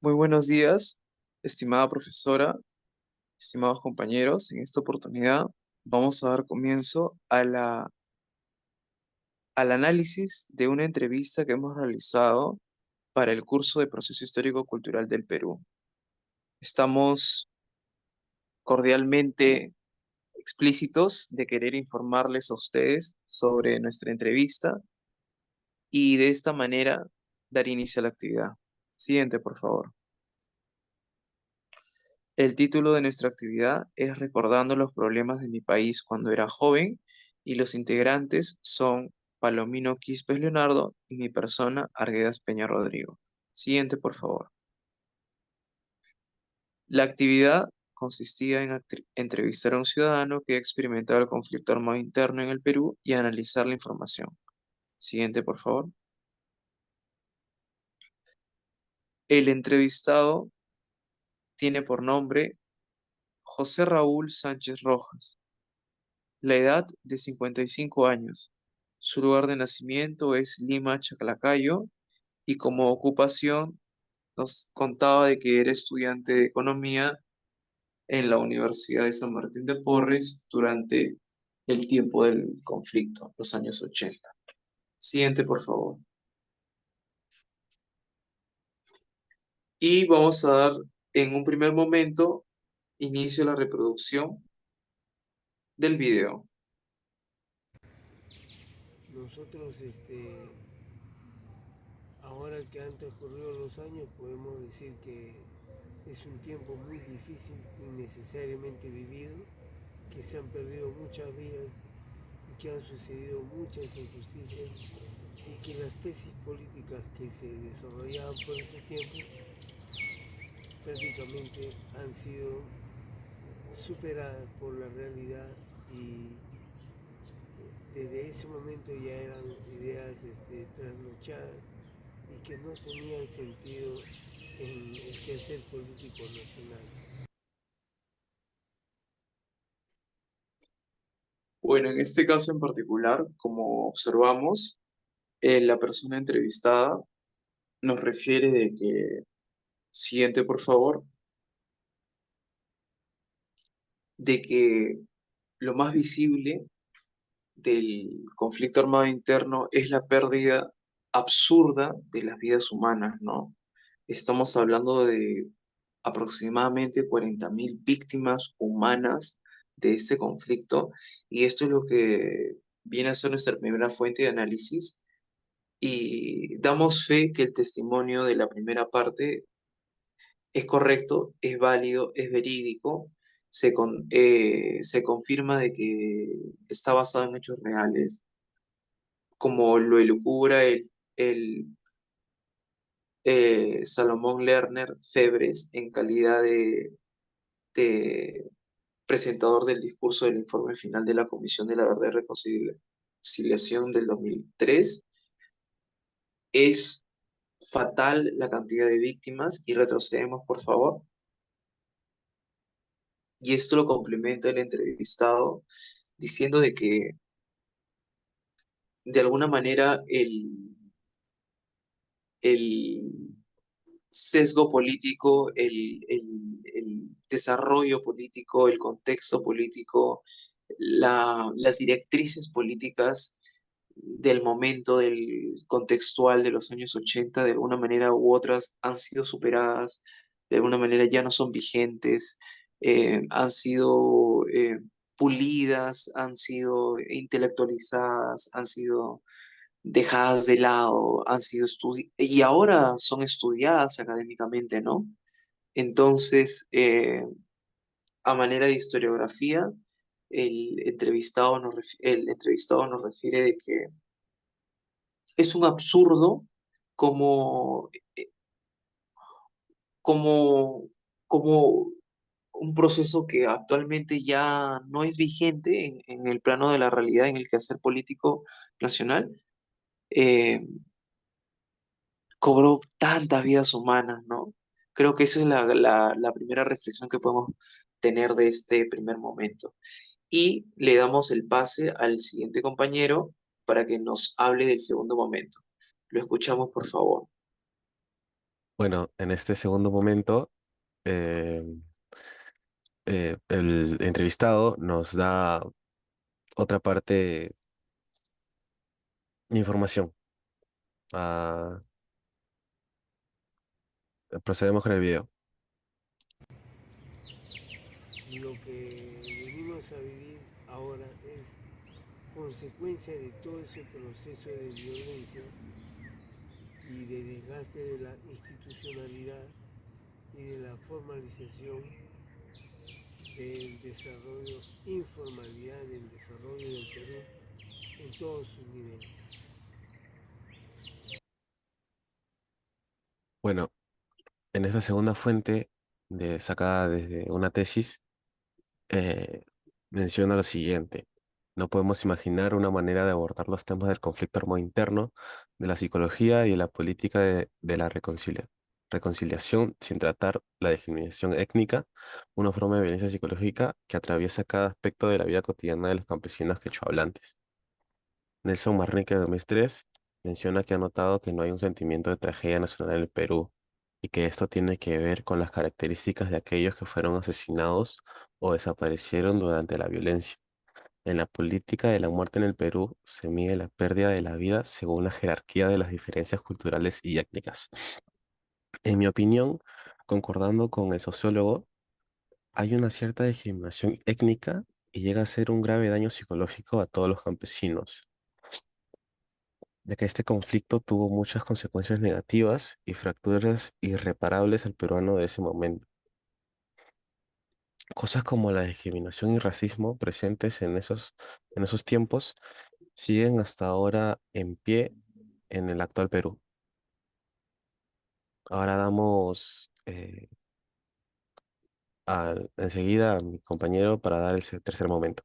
Muy buenos días, estimada profesora, estimados compañeros. En esta oportunidad vamos a dar comienzo al análisis de una entrevista que hemos realizado para el curso de Proceso Histórico-Cultural del Perú. Estamos cordialmente explícitos de querer informarles a ustedes sobre nuestra entrevista y de esta manera dar inicio a la actividad. Siguiente, por favor. El título de nuestra actividad es Recordando los problemas de mi país cuando era joven y los integrantes son Palomino Quispe Leonardo y mi persona Arguedas Peña Rodrigo. Siguiente, por favor. La actividad consistía en entrevistar a un ciudadano que ha experimentado el conflicto armado interno en el Perú y analizar la información. Siguiente, por favor. El entrevistado tiene por nombre José Raúl Sánchez Rojas. La edad de 55 años. Su lugar de nacimiento es Lima, Chaclacayo, y como ocupación nos contaba de que era estudiante de economía en la Universidad de San Martín de Porres durante el tiempo del conflicto, los años 80. Siguiente, por favor. Y vamos a dar en un primer momento inicio a la reproducción del video. Nosotros, ahora que han transcurrido los años, podemos decir que es un tiempo muy difícil, innecesariamente vivido, que se han perdido muchas vidas y que han sucedido muchas injusticias y que las tesis políticas que se desarrollaban por ese tiempo prácticamente han sido superadas por la realidad y desde ese momento ya eran ideas trasnochadas y que no tenían sentido en el quehacer político nacional. Bueno, en este caso en particular, como observamos, la persona entrevistada nos refiere de que, siguiente por favor, de que lo más visible del conflicto armado interno es la pérdida absurda de las vidas humanas, ¿no? Estamos hablando de aproximadamente 40.000 víctimas humanas de este conflicto y esto es lo que viene a ser nuestra primera fuente de análisis y damos fe que el testimonio de la primera parte es correcto, es válido, es verídico, se confirma de que está basado en hechos reales, como lo elucubra el Salomón Lerner Febres en calidad de presentador del discurso del informe final de la Comisión de la Verdad y Reconciliación del 2003. Es fatal la cantidad de víctimas y retrocedemos, por favor. Y esto lo complementa el entrevistado diciendo de que de alguna manera el sesgo político, el desarrollo político, el contexto político, las directrices políticas del momento, del contextual de los años 80 de alguna manera u otras han sido superadas, de alguna manera ya no son vigentes, han sido pulidas, han sido intelectualizadas, han sido dejadas de lado, han sido y ahora son estudiadas académicamente, ¿no? Entonces, a manera de historiografía, el entrevistado nos refiere de que es un absurdo como, como, como un proceso que actualmente ya no es vigente en el plano de la realidad, en el quehacer político nacional, eh, cobró tantas vidas humanas, ¿no? Creo que esa es la primera reflexión que podemos tener de este primer momento. Y le damos el pase al siguiente compañero para que nos hable del segundo momento. Lo escuchamos, por favor. Bueno, en este segundo momento, eh, el entrevistado nos da otra parte de información. Ah, procedemos con el video. Lo que venimos a vivir ahora es consecuencia de todo ese proceso de violencia y de desgaste de la institucionalidad y de la formalización del desarrollo, informalidad del desarrollo del Perú en todos sus niveles. Bueno, en esta segunda fuente, sacada desde una tesis, eh, menciona lo siguiente. No podemos imaginar una manera de abordar los temas del conflicto armado interno, de la psicología y de la política de la reconciliación sin tratar la discriminación étnica, una forma de violencia psicológica que atraviesa cada aspecto de la vida cotidiana de los campesinos quechohablantes. Nelson Manrique de Mestres menciona que ha notado que no hay un sentimiento de tragedia nacional en el Perú y que esto tiene que ver con las características de aquellos que fueron asesinados o desaparecieron durante la violencia. En la política de la muerte en el Perú se mide la pérdida de la vida según la jerarquía de las diferencias culturales y étnicas. En mi opinión, concordando con el sociólogo, hay una cierta discriminación étnica y llega a ser un grave daño psicológico a todos los campesinos, ya que este conflicto tuvo muchas consecuencias negativas y fracturas irreparables al peruano de ese momento. Cosas como la discriminación y racismo presentes en esos tiempos siguen hasta ahora en pie en el actual Perú. Ahora damos enseguida a mi compañero para dar el tercer momento.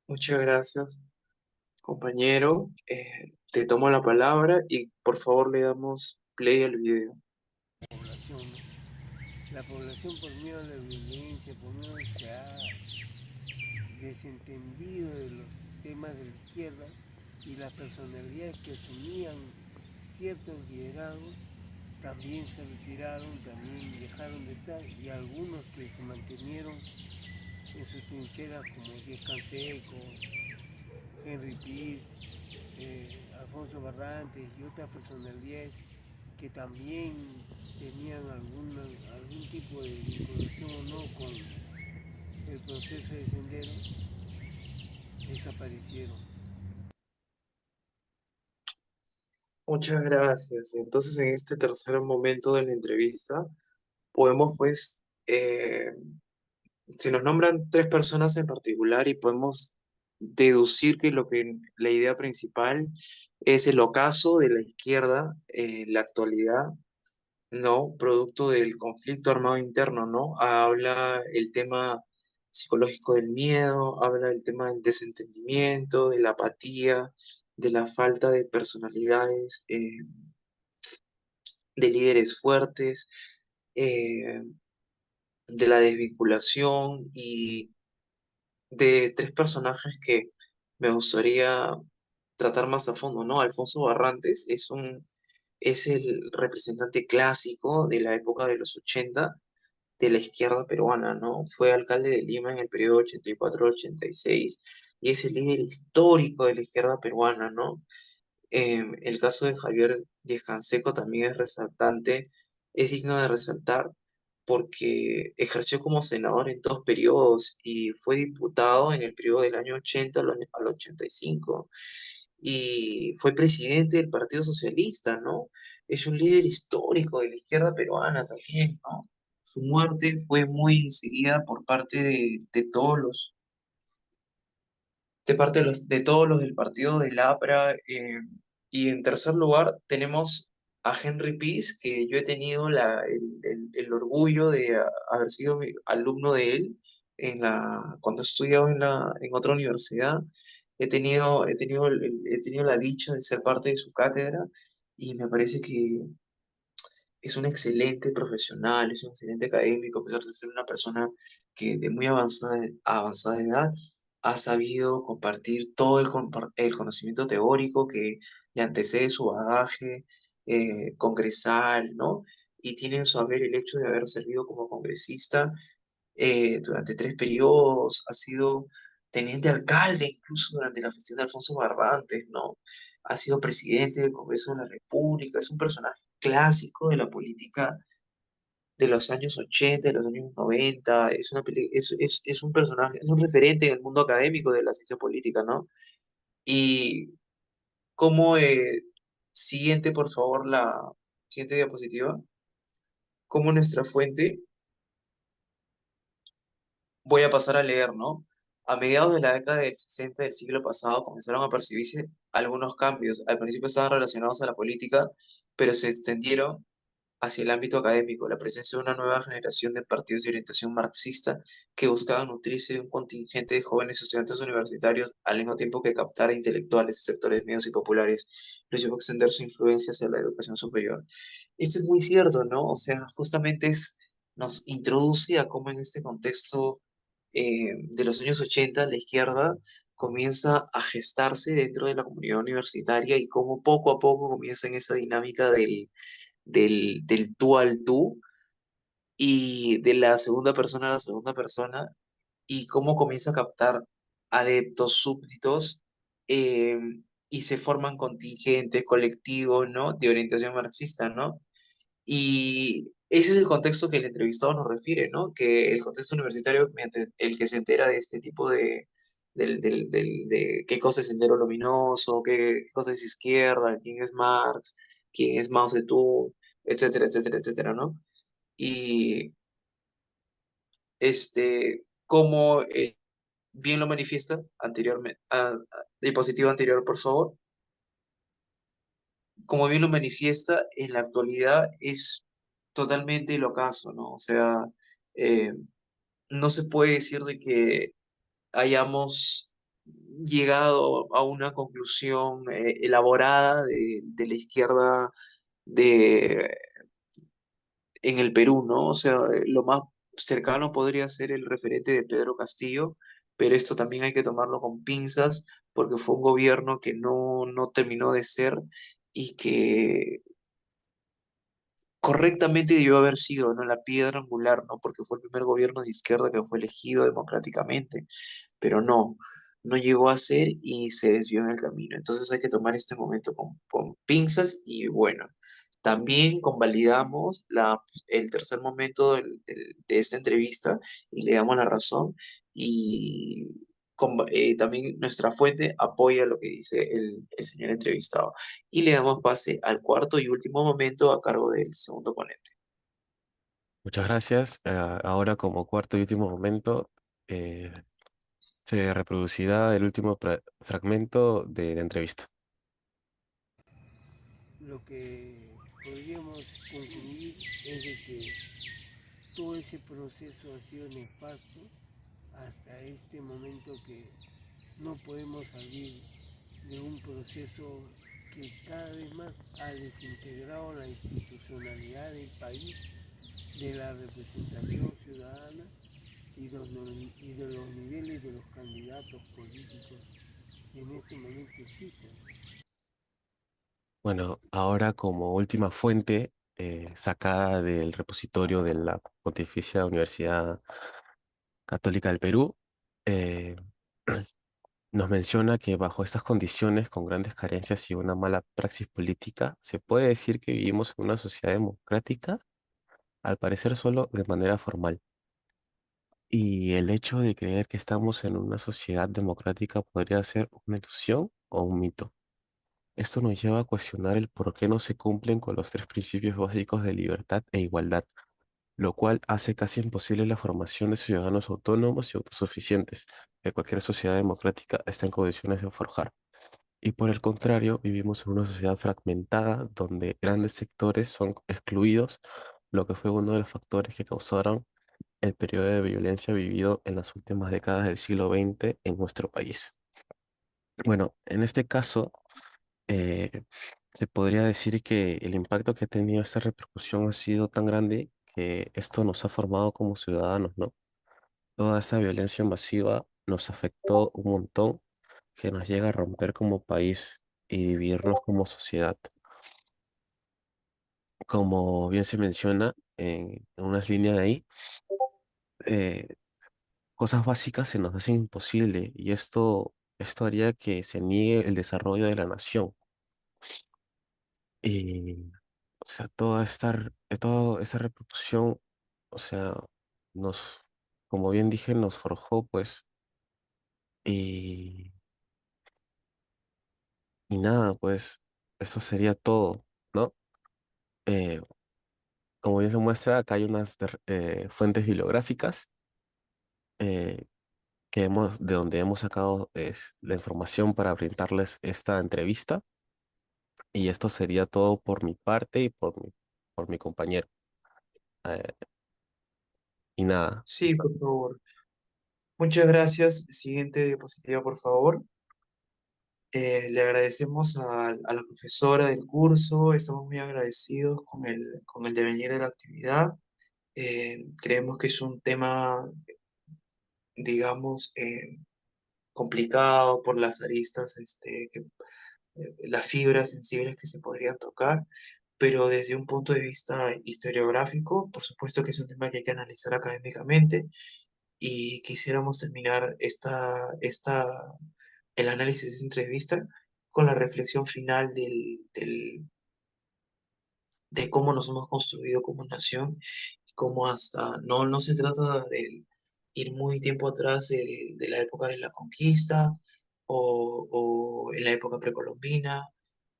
Muchas gracias, compañero. Te tomo la palabra y por favor le damos play al video. Población, ¿no? La población por miedo a la violencia, por miedo se ha desentendido de los temas de la izquierda y las personalidades que asumían ciertos liderazgos también se retiraron, también dejaron de estar y algunos que se mantenieron en sus trincheras como Díez Canseco, Henry Piz, Alfonso Barrantes y otras personalidades que también tenían algún tipo de vinculación o no con el proceso de Sendero, desaparecieron. Muchas gracias. Entonces, en este tercer momento de la entrevista, podemos, pues, se nos nombran tres personas en particular y podemos deducir que la idea principal es el ocaso de la izquierda en la actualidad, ¿no? Producto del conflicto armado interno, ¿no? Habla el tema psicológico del miedo, habla del tema del desentendimiento, de la apatía, de la falta de personalidades, de líderes fuertes, eh, de la desvinculación y de tres personajes que me gustaría tratar más a fondo, ¿no? Alfonso Barrantes es el representante clásico de la época de los 80 de la izquierda peruana, ¿no? Fue alcalde de Lima en el periodo 84 al 86 y es el líder histórico de la izquierda peruana, ¿no? El caso de Javier Díez Canseco también es resaltante, es digno de resaltar porque ejerció como senador en dos periodos y fue diputado en el periodo del año 80 al 85 y fue presidente del Partido Socialista, ¿no? Es un líder histórico de la izquierda peruana también, ¿no? Su muerte fue muy seguida por parte de todos de todos los del partido del APRA. Y en tercer lugar tenemos a Henry Peace, que yo he tenido el orgullo de haber sido alumno de él cuando he estudiado en otra universidad. He tenido la dicha de ser parte de su cátedra y me parece que es un excelente profesional, es un excelente académico, a pesar de ser una persona que de muy avanzada edad ha sabido compartir todo el conocimiento teórico que le antecede su bagaje congresal, ¿no? Y tiene en su haber el hecho de haber servido como congresista durante 3 periodos, ha sido teniente alcalde incluso durante la gestión de Alfonso Barrantes, ¿no? Ha sido presidente del Congreso de la República, es un personaje clásico de la política de los años 80, de los años 90, es un personaje, es un referente en el mundo académico de la ciencia política, ¿no? Y como, siguiente, por favor, la siguiente diapositiva, como nuestra fuente, voy a pasar a leer, ¿no? A mediados de la década del 60 del siglo pasado comenzaron a percibirse algunos cambios. Al principio estaban relacionados a la política, pero se extendieron hacia el ámbito académico, la presencia de una nueva generación de partidos de orientación marxista que buscaban nutrirse de un contingente de jóvenes estudiantes universitarios al mismo tiempo que captar a intelectuales de sectores medios y populares, los llevó a extender su influencia hacia la educación superior. Esto es muy cierto, ¿no? O sea, justamente nos introduce a cómo en este contexto de los años 80 la izquierda comienza a gestarse dentro de la comunidad universitaria y cómo poco a poco comienza en esa dinámica del tú al tú y de la segunda persona a la segunda persona y cómo comienza a captar adeptos, súbditos eh, y se forman contingentes, colectivos, ¿no? De orientación marxista, ¿no? Y ese es el contexto que el entrevistado nos refiere, ¿no? Que el contexto universitario, mediante el que se entera de este tipo de qué cosa es Sendero Luminoso, qué cosa es izquierda, quién es Marx, quién es Mao Zedong, etcétera, etcétera, etcétera, ¿no? Y como bien lo manifiesta anteriormente, diapositiva anterior, por favor, como bien lo manifiesta, en la actualidad es totalmente el ocaso, ¿no? O sea, eh, no se puede decir de que hayamos llegado a una conclusión elaborada de la izquierda de, en el Perú, ¿no? O sea, lo más cercano podría ser el referente de Pedro Castillo, pero esto también hay que tomarlo con pinzas porque fue un gobierno que no terminó de ser y que correctamente debió haber sido, ¿no? La piedra angular, ¿no? Porque fue el primer gobierno de izquierda que fue elegido democráticamente, pero no llegó a ser y se desvió en el camino. Entonces hay que tomar este momento con pinzas y bueno, también convalidamos el tercer momento de esta entrevista y le damos la razón y también nuestra fuente apoya lo que dice el señor entrevistado y le damos pase al cuarto y último momento a cargo del segundo ponente. Muchas gracias. Ahora como cuarto y último momento, eh, se reproducirá el último fragmento de la entrevista. Lo que podríamos concluir es de que todo ese proceso ha sido nefasto hasta este momento que no podemos salir de un proceso que cada vez más ha desintegrado la institucionalidad del país, de la representación ciudadana y de los niveles de los candidatos políticos que en este momento existen. Bueno, ahora como última fuente, sacada del repositorio de la Pontificia Universidad Católica del Perú, eh, nos menciona que bajo estas condiciones, con grandes carencias y una mala praxis política, se puede decir que vivimos en una sociedad democrática, al parecer solo de manera formal. Y el hecho de creer que estamos en una sociedad democrática podría ser una ilusión o un mito. Esto nos lleva a cuestionar el por qué no se cumplen con los tres principios básicos de libertad e igualdad, lo cual hace casi imposible la formación de ciudadanos autónomos y autosuficientes, que cualquier sociedad democrática está en condiciones de forjar. Y por el contrario, vivimos en una sociedad fragmentada donde grandes sectores son excluidos, lo que fue uno de los factores que causaron el periodo de violencia vivido en las últimas décadas del siglo XX en nuestro país. Bueno, en este caso, eh, se podría decir que el impacto que ha tenido esta repercusión ha sido tan grande que esto nos ha formado como ciudadanos, ¿no? Toda esta violencia masiva nos afectó un montón que nos llega a romper como país y dividirnos como sociedad. como bien se menciona en unas líneas de ahí, eh, cosas básicas se nos hacen imposible y esto haría que se niegue el desarrollo de la nación. Y, o sea, toda esta repercusión, o sea, nos, como bien dije, nos forjó, pues, y, y nada, pues, esto sería todo, ¿no? Eh, como bien se muestra, acá hay unas fuentes bibliográficas eh, de donde hemos sacado la información para brindarles esta entrevista, y esto sería todo por mi parte y por mi compañero. Eh, y nada. Sí, por favor. Muchas gracias. Siguiente diapositiva, por favor. Le agradecemos a la profesora del curso, estamos muy agradecidos con el devenir de la actividad. Creemos que es un tema, digamos, complicado por las aristas, las fibras sensibles que se podrían tocar, pero desde un punto de vista historiográfico, por supuesto que es un tema que hay que analizar académicamente y quisiéramos terminar el análisis de esta entrevista con la reflexión final de cómo nos hemos construido como nación, cómo hasta, no se trata de ir muy tiempo atrás de la época de la conquista o en la época precolombina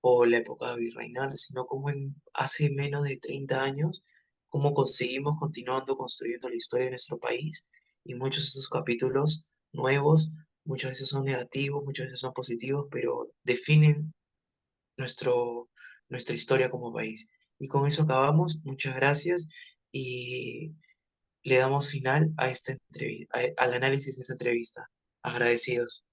o la época virreinal, sino como hace menos de 30 años, cómo conseguimos continuando construyendo la historia de nuestro país y muchos de esos capítulos nuevos, muchas veces son negativos, muchas veces son positivos, pero definen nuestro, nuestra historia como país. Y con eso acabamos. Muchas gracias y le damos final a esta al análisis de esta entrevista. Agradecidos.